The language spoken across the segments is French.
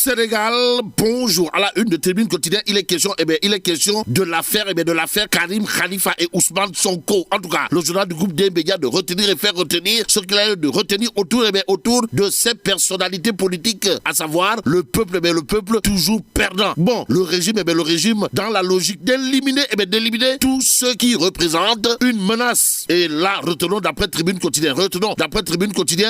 Sénégal, bonjour. À la une de Tribune Quotidien, il est question de l'affaire Karim Khalifa et Ousmane Sonko. En tout cas, le journal du groupe des médias de retenir et faire retenir ce qu'il a de retenir autour de ces personnalités politiques, à savoir le peuple toujours perdant. Bon, le régime dans la logique d'éliminer tous ceux qui représentent une menace. Et là, retenons d'après Tribune Quotidien,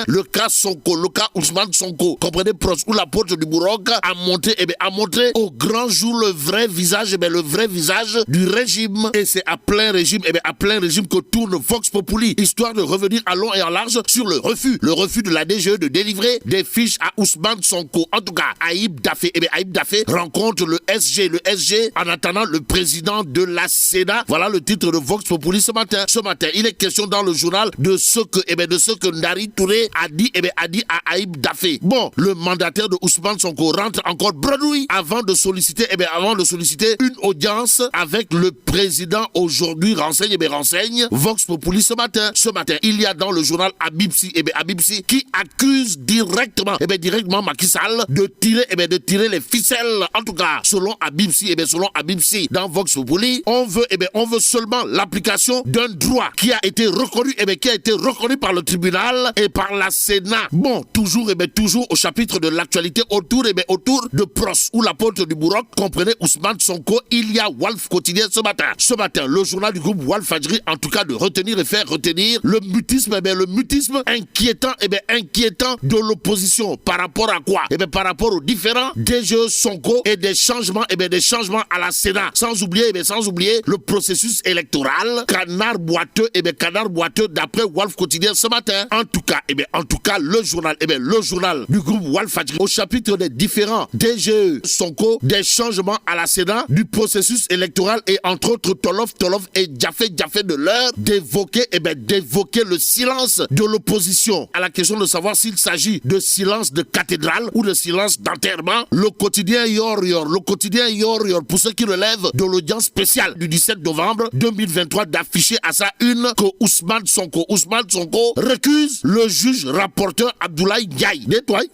le cas Sonko, le cas Ousmane Sonko. Comprenez, Pros ou la porte du Bourroc a montré au grand jour le vrai visage du régime. Et c'est à plein régime que tourne Vox Populi, histoire de revenir à long et en large sur le refus de la DGE de délivrer des fiches à Ousmane Sonko. En tout cas, Ayib Daffé rencontre le SG en attendant le président de la Sénat. Voilà le titre de Vox Populi ce matin. Il est question dans le journal de ce que Ndari Touré a dit à Ayib Daffé. Bon, le mandataire de Ousmane Sonko rentre encore bredouille avant de solliciter une audience avec le président aujourd'hui. Renseigne Vox Populi ce matin. Il y a dans le journal Abibsi qui accuse directement Macky Sall de tirer les ficelles. En tout cas, selon Abibsi, dans Vox Populi, on veut seulement l'application d'un droit qui a été reconnu par le tribunal et par la Sénat. Bon, toujours au chapitre de l'actualité autour de Pros ou la porte du Bourroc, comprenez Ousmane Sonko, il y a Walf Quotidien ce matin, le journal du groupe Walf Fadjri, en tout cas de retenir et faire retenir le mutisme inquiétant de l'opposition. Par rapport à quoi? Par rapport aux différents DGE Sonko et des changements à la Sénat. Sans oublier le processus électoral. Canard boiteux d'après Walf Quotidien ce matin. En tout cas, le journal du groupe Walf Fadjri au chapitre des différents DGE Sonko, des changements à la Sénat, du processus électoral et entre autres Tolof et Diafé de l'heure d'évoquer le silence de l'opposition. À la question de savoir s'il s'agit de silence de cathédrale ou de silence d'enterrement, le quotidien Yor pour ceux qui relèvent de l'audience spéciale du 17 novembre 2023 d'afficher à sa une que Ousmane Sonko récuse le juge rapporteur Abdoulaye Ndiaye.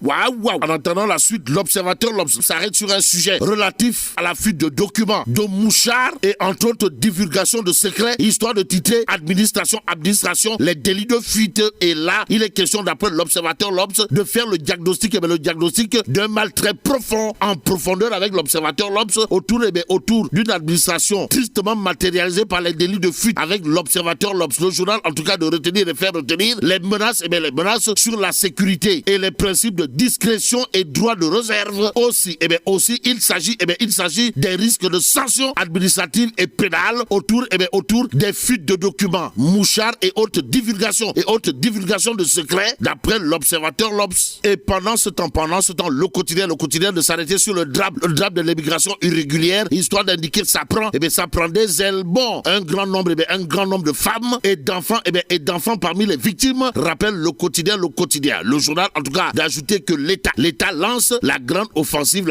Waouh. En attendant la suite, l'observateur s'arrête sur un sujet relatif à la fuite de documents de Mouchard et entre autres divulgation de secrets, histoire de titrer administration, les délits de fuite. Et là, il est question d'après l'observateur de faire le diagnostic d'un mal très profond, en profondeur avec l'observateur autour d'une administration tristement matérialisée par les délits de fuite avec l'observateur le journal en tout cas de retenir et faire retenir les menaces sur la sécurité et les principes de discrétion et droit de réserve. Aussi, il s'agit des risques de sanctions administratives et pénales autour des fuites de documents, Mouchard et autres divulgations de secrets d'après l'observateur Et pendant ce temps, le quotidien de s'arrêter sur le drame de l'immigration irrégulière, histoire d'indiquer que ça prend des ailes. Bon, un grand nombre de femmes et d'enfants parmi les victimes, rappelle le quotidien. Le journal, en tout cas, d'ajouter que l'État lance la grande offensive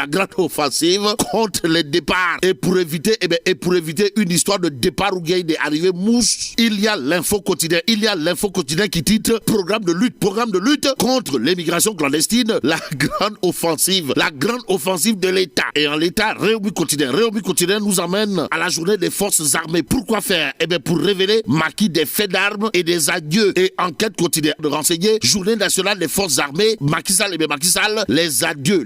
contre les départs. Et pour éviter une histoire de départ ou bien d'arrivée mouche, il y a l'info quotidien qui titre programme de lutte contre l'immigration clandestine, la grande offensive de l'État. Et en l'État, Réumi quotidien nous emmène à la journée des forces armées. Pourquoi faire? Pour révéler Macky des faits d'armes et des adieux. Et enquête quotidienne de renseigner journée nationale des forces armées, Macky Sall, les adieux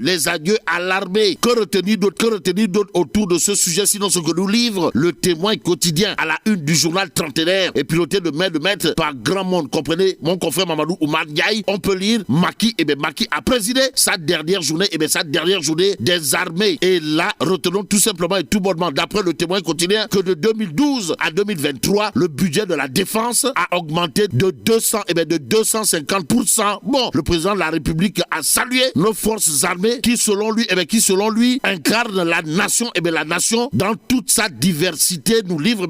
à l'armée. Que retenir d'autre autour de ce sujet, sinon ce que nous livre le Témoin quotidien à la une du journal trentenaire et piloté de maître par grand monde. Comprenez, mon confrère Mamadou Oumar Ndiaye, on peut lire Macky a présidé sa dernière journée des armées. Et là, retenons tout simplement et tout bonnement, d'après le Témoin quotidien, que de 2012 à 2023, le budget de la défense a augmenté de 250%. Bon, le président de la République a salué nos forces armées qui, selon lui, incarnent la nation dans toute sa diversité, nous livre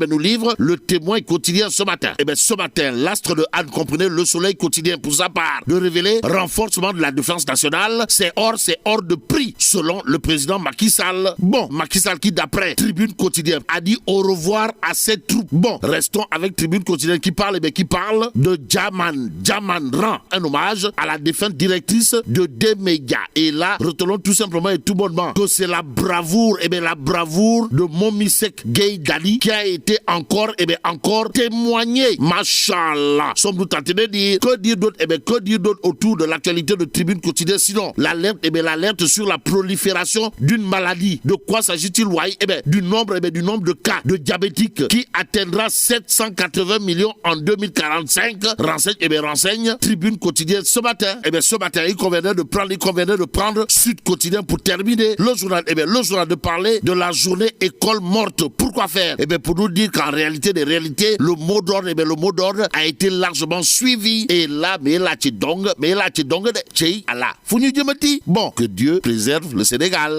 le Témoin quotidien ce matin. Ce matin, l'astre de Anne, comprenez, le Soleil quotidien pour sa part, de révéler renforcement de la défense nationale, c'est hors de prix, selon le président Macky Sall. Bon, Macky Sall qui, d'après Tribune quotidien, a dit au revoir à ses troupes. Bon, restons avec Tribune quotidien qui parle de Djaman rend un hommage à la défunte directrice de D-Média. Et là, retenons selon tout simplement et tout bonnement que c'est la bravoure, la bravoure de Momisek Gay Dali qui a été encore, encore témoignée. Machallah. Sommes-nous tentés de dire, que dire d'autre, que dire d'autre autour de l'actualité de Tribune Quotidienne, sinon l'alerte, l'alerte sur la prolifération d'une maladie. De quoi s'agit-il, du nombre de cas de diabétiques qui atteindra 780 millions en 2045. Renseigne Tribune Quotidienne ce matin. Ce matin, il convenait de prendre Sud Quotidien pour terminer le journal. Le journal de parler de la journée école morte. Pourquoi faire? Pour nous dire qu'en réalité des réalités, le mot d'ordre, le mot d'ordre a été largement suivi. Et là, bon, que Dieu préserve le Sénégal.